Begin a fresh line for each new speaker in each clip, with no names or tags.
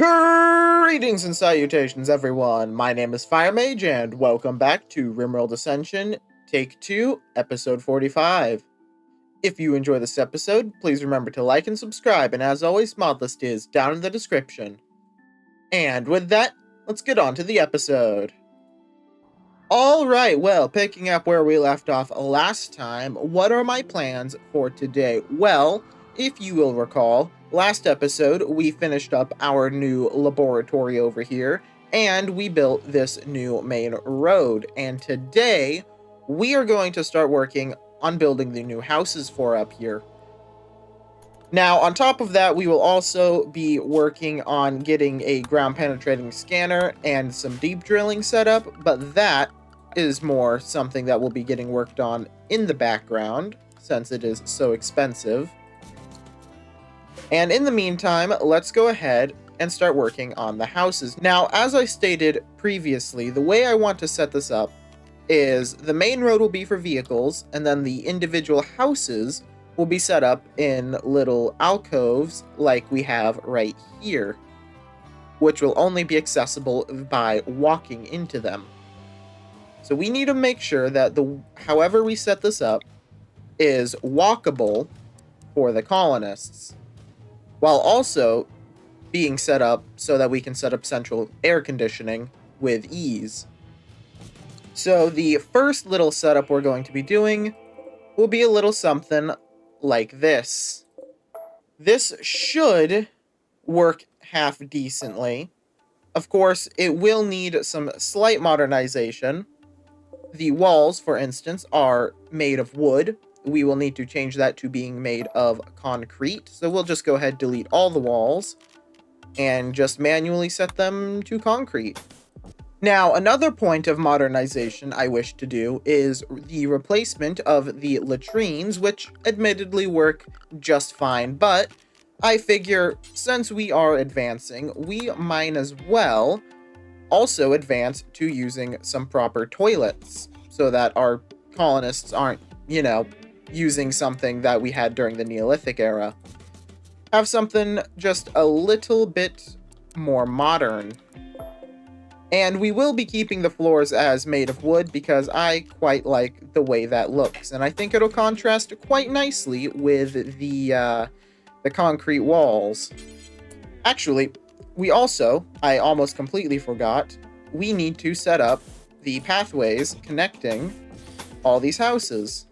Greetings and salutations, everyone. My name is Fire Mage, and welcome back to Rimworld Ascension, Take 2, Episode 45. If you enjoy this episode, please remember to like and subscribe, and as always, mod list is down in the description. And with that, let's get on to the episode. Alright, well, picking up where we left off last time, what are my plans for today? Well, if you will recall, last episode we finished up our new laboratory over here, and we built this new main road, and today we are going to start working on building the new houses for up here. Now, on top of that, we will also be working on getting a ground-penetrating scanner and some deep drilling set up, but that is more something that will be getting worked on in the background, since it is so expensive. And in the meantime, let's go ahead and start working on the houses. Now, as I stated previously, the way I want to set this up is the main road will be for vehicles, and then the individual houses will be set up in little alcoves like we have right here, which will only be accessible by walking into them. So we need to make sure that however we set this up is walkable for the colonists, while also being set up so that we can set up central air conditioning with ease. So the first little setup we're going to be doing will be a little something like this. This should work half decently. Of course, it will need some slight modernization. The walls, for instance, are made of wood. We will need to change that to being made of concrete. So we'll just go ahead and delete all the walls and just manually set them to concrete. Now, another point of modernization I wish to do is the replacement of the latrines, which admittedly work just fine, but I figure since we are advancing, we might as well also advance to using some proper toilets so that our colonists aren't, using something that we had during the Neolithic era. Have something just a little bit more modern. And we will be keeping the floors as made of wood because I quite like the way that looks. And I think it'll contrast quite nicely with the concrete walls. Actually, I almost completely forgot, we need to set up the pathways connecting all these houses.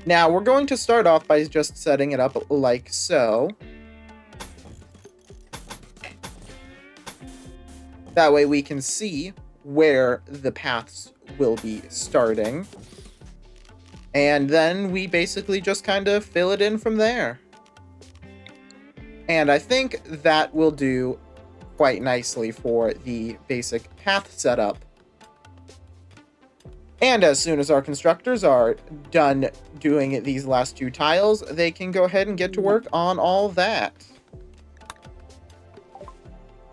Now, we're going to start off by just setting it up like so. That way we can see where the paths will be starting. And then we basically just kind of fill it in from there. And I think that will do quite nicely for the basic path setup. And as soon as our constructors are done doing these last two tiles, they can go ahead and get to work on all that.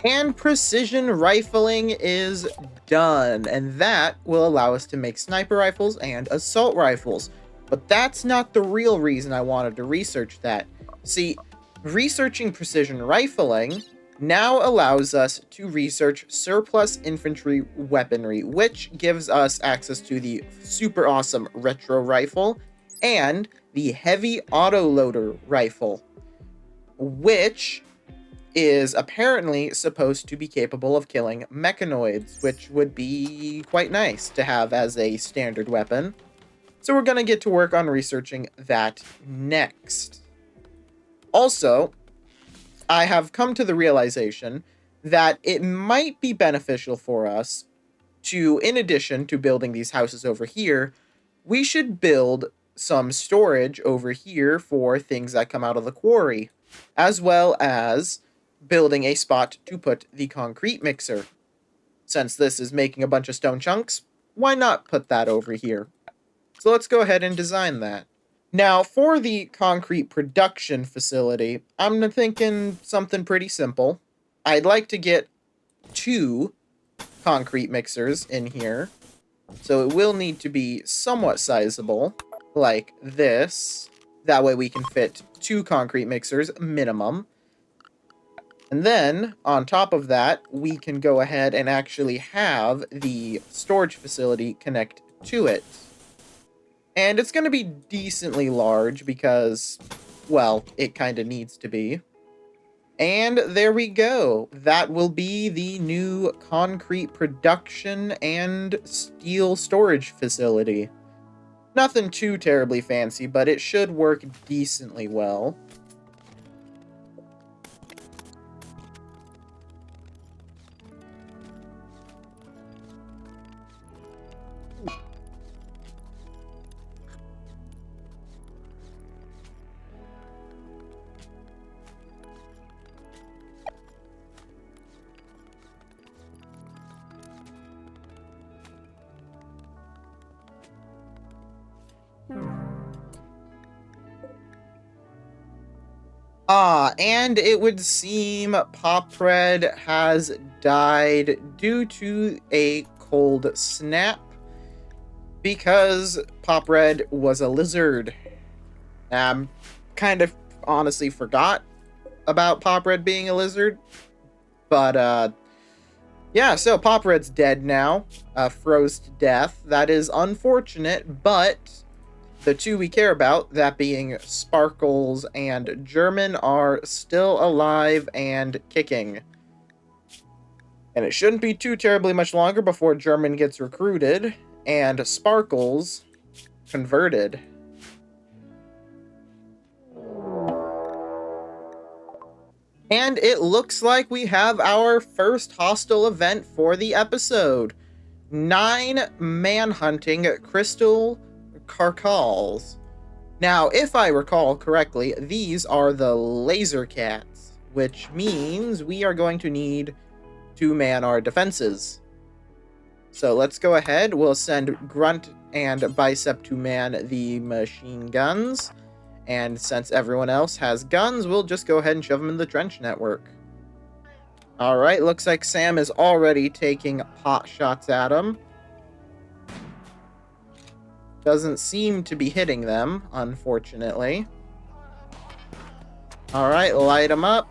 And precision rifling is done, and that will allow us to make sniper rifles and assault rifles. But that's not the real reason I wanted to research that. See, researching precision rifling now allows us to research surplus infantry weaponry, which gives us access to the super awesome retro rifle and the heavy autoloader rifle, which is apparently supposed to be capable of killing Mechanoids, which would be quite nice to have as a standard weapon. So we're going to get to work on researching that next. Also, I have come to the realization that it might be beneficial for us to, in addition to building these houses over here, we should build some storage over here for things that come out of the quarry, as well as building a spot to put the concrete mixer. Since this is making a bunch of stone chunks, why not put that over here? So let's go ahead and design that. Now, for the concrete production facility, I'm thinking something pretty simple. I'd like to get 2 concrete mixers in here. So it will need to be somewhat sizable, like this. That way we can fit 2 concrete mixers minimum. And then, on top of that, we can go ahead and actually have the storage facility connect to it. And it's going to be decently large because, well, it kind of needs to be. And there we go. That will be the new concrete production and steel storage facility. Nothing too terribly fancy, but it should work decently well. And it would seem Popred has died due to a cold snap because Popred was a lizard. Kind of honestly forgot about Popred being a lizard, but yeah, so Popred's dead now, froze to death. That is unfortunate, but the two we care about, that being Sparkles and German, are still alive and kicking. And it shouldn't be too terribly much longer before German gets recruited and Sparkles converted. And it looks like we have our first hostile event for the episode. 9 manhunting crystal carcals. Now, if I recall correctly, these are the laser cats, which means we are going to need to man our defenses. So let's go ahead. We'll send Grunt and Bicep to man the machine guns. And since everyone else has guns, we'll just go ahead and shove them in the trench network. Alright, looks like Sam is already taking pot shots at them. Doesn't seem to be hitting them, unfortunately. Alright, light them up.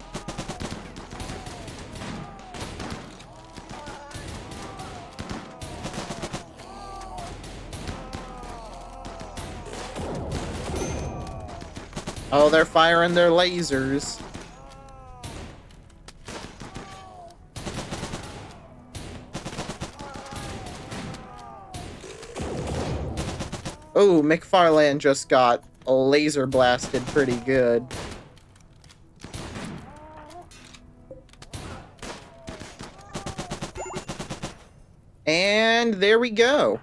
Oh, they're firing their lasers. Oh, McFarlane just got laser blasted pretty good. And there we go.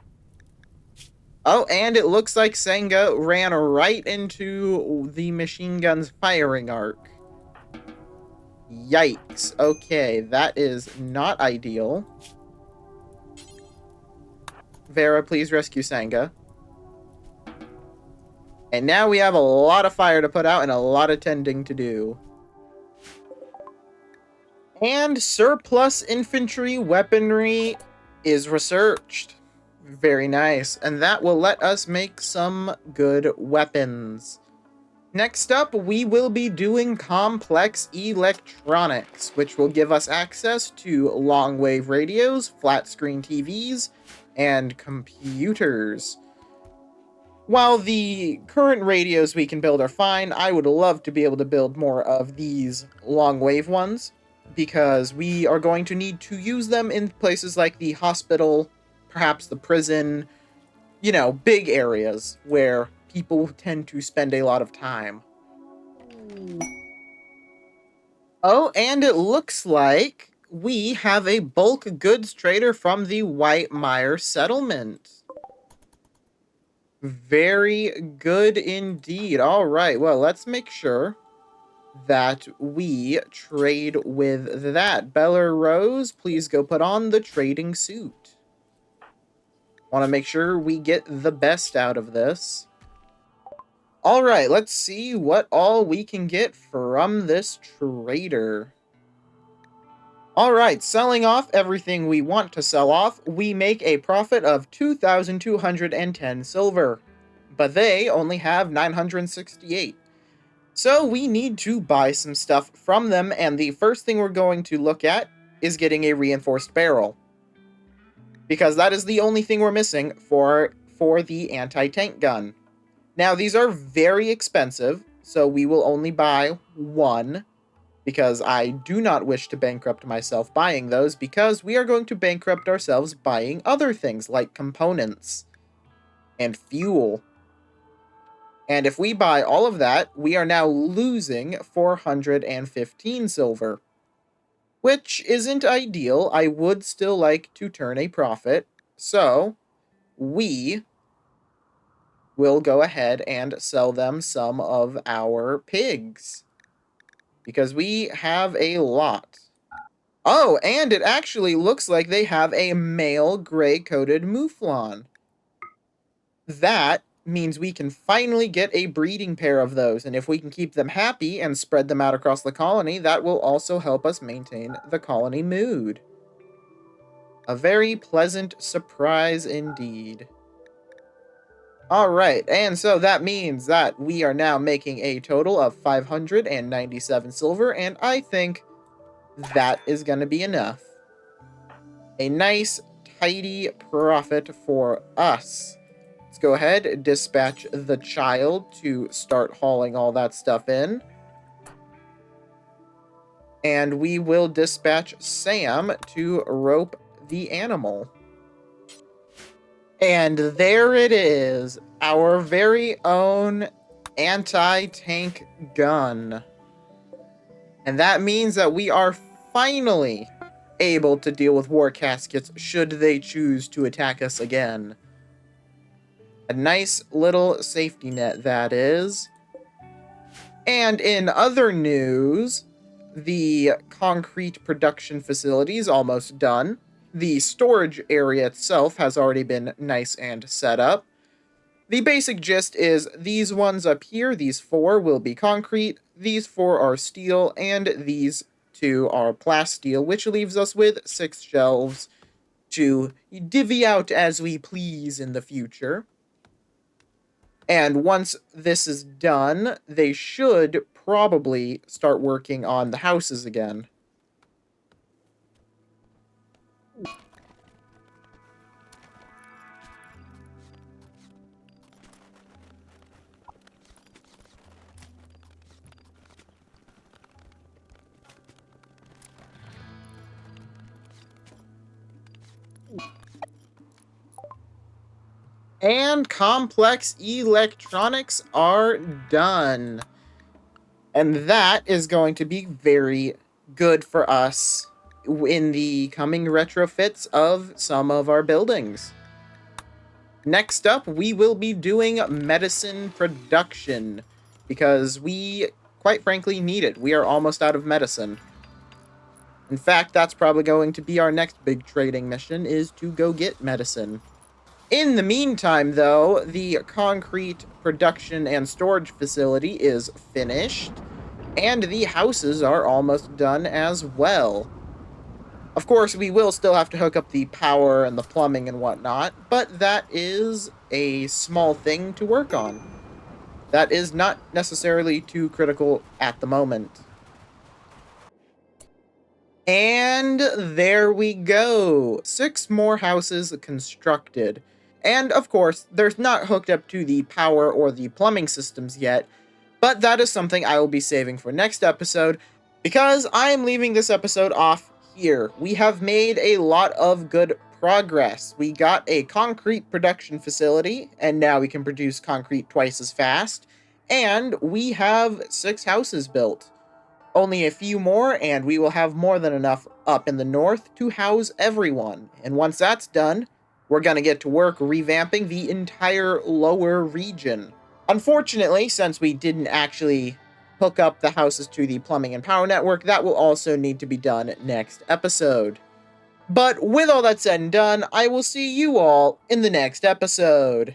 Oh, and it looks like Senga ran right into the machine gun's firing arc. Yikes. Okay, that is not ideal. Vera, please rescue Senga. And now we have a lot of fire to put out and a lot of tending to do. And surplus infantry weaponry is researched. Very nice. And that will let us make some good weapons. Next up, we will be doing complex electronics, which will give us access to long-wave radios, flat-screen TVs, and computers. While the current radios we can build are fine, I would love to be able to build more of these long-wave ones, because we are going to need to use them in places like the hospital, perhaps the prison, you know, big areas where people tend to spend a lot of time. Oh, and it looks like we have a bulk goods trader from the Whitemire settlement. Very good indeed. All right, well, let's make sure that we trade with that. Bella Rose, please go put on the trading suit. Want to make sure we get the best out of this. All right, let's see what all we can get from this trader. All right, selling off everything we want to sell off, we make a profit of 2,210 silver, but they only have 968. So we need to buy some stuff from them, and the first thing we're going to look at is getting a reinforced barrel. Because that is the only thing we're missing for the anti-tank gun. Now, these are very expensive, so we will only buy one, because I do not wish to bankrupt myself buying those, because we are going to bankrupt ourselves buying other things like components and fuel. And if we buy all of that, we are now losing 415 silver, which isn't ideal. I would still like to turn a profit, so we will go ahead and sell them some of our pigs, because we have a lot. Oh, and it actually looks like they have a male gray-coated mouflon. That means we can finally get a breeding pair of those, and if we can keep them happy and spread them out across the colony, that will also help us maintain the colony mood. A very pleasant surprise indeed. Alright, and so that means that we are now making a total of 597 silver, and I think that is going to be enough. A nice, tidy profit for us. Let's go ahead and dispatch the child to start hauling all that stuff in. And we will dispatch Sam to rope the animal. And there it is, our very own anti-tank gun. And that means that we are finally able to deal with war caskets should they choose to attack us again. A nice little safety net, that is. And in other news, the concrete production facility is almost done. The storage area itself has already been nice and set up. The basic gist is these ones up here, these 4, will be concrete, these 4 are steel, and these 2 are plasteel, which leaves us with 6 shelves to divvy out as we please in the future. And once this is done, they should probably start working on the houses again. And complex electronics are done. And that is going to be very good for us in the coming retrofits of some of our buildings. Next up, we will be doing medicine production, because we, quite frankly, need it. We are almost out of medicine. In fact, that's probably going to be our next big trading mission, is to go get medicine. In the meantime, though, the concrete production and storage facility is finished, and the houses are almost done as well. Of course, we will still have to hook up the power and the plumbing and whatnot, but that is a small thing to work on. That is not necessarily too critical at the moment. And there we go. 6 more houses constructed. And of course, they're not hooked up to the power or the plumbing systems yet, but that is something I will be saving for next episode, because I am leaving this episode off here. We have made a lot of good progress. We got a concrete production facility, and now we can produce concrete twice as fast, and we have 6 houses built. Only a few more, and we will have more than enough up in the north to house everyone. And once that's done, we're going to get to work revamping the entire lower region. Unfortunately, since we didn't actually hook up the houses to the plumbing and power network, that will also need to be done next episode. But with all that said and done, I will see you all in the next episode.